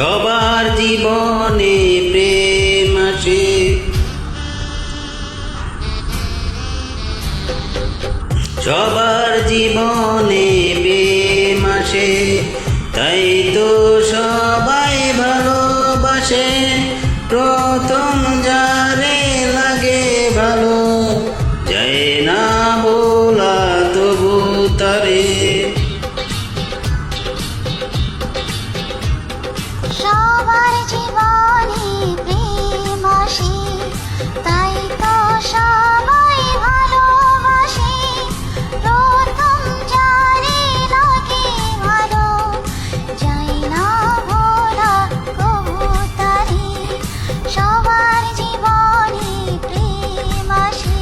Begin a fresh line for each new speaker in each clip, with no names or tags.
সবার জীবনে প্রেম আসে, সবার জীবনে প্রেম আসে, তাই তো সবাই ভালোবাসে। প্রথম যারে লাগে ভালো, যায় না বলা তবু তারে।
সবার জীবনে প্রেম আসে, তাই তো সবাই ভালোবাসে। প্রথম যারে লাগে ভালো, যায় না ভোলা কবু তারে। সবার জীবনে প্রেম আসে।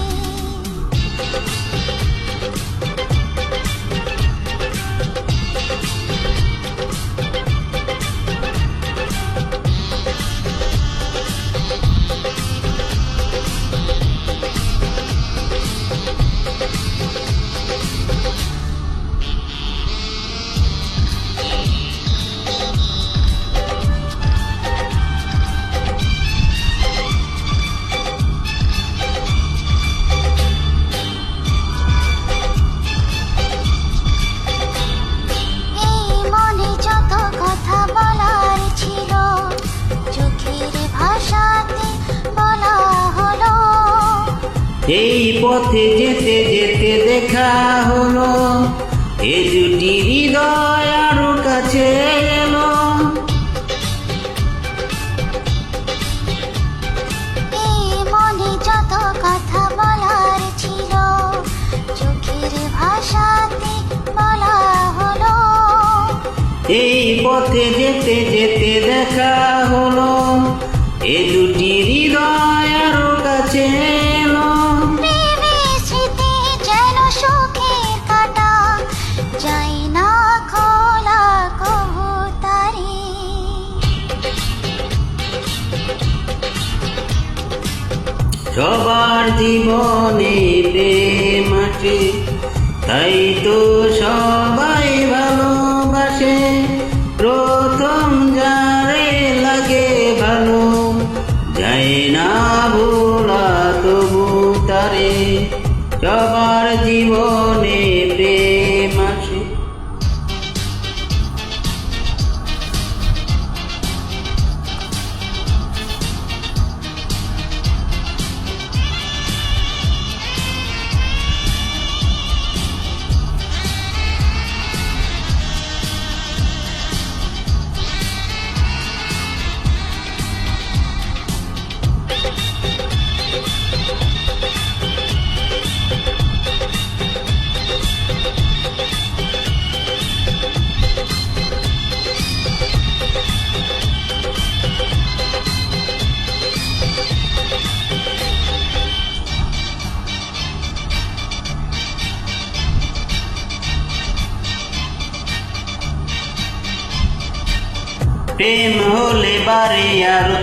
এই পথে যেতে যেতে দেখা হলো, এ দুটি হৃদয় আরো কাছে এলো।
এই মনে যত কথা বলার ছিল, চোখের ভাষাতে বলা হলো।
এই পথে যেতে যেতে দেখা হলো, এ দুটি হৃদয় আরো কাছে এলো। সবার জীবনে প্রেম আসে, তাই তো সবাই ভালোবাসে। প্রথম যারে লাগে ভালো, যায় না ভোলা তবু তারে। সবার জীবনে প্রেম আসে। প্রেম হলে বারে আরো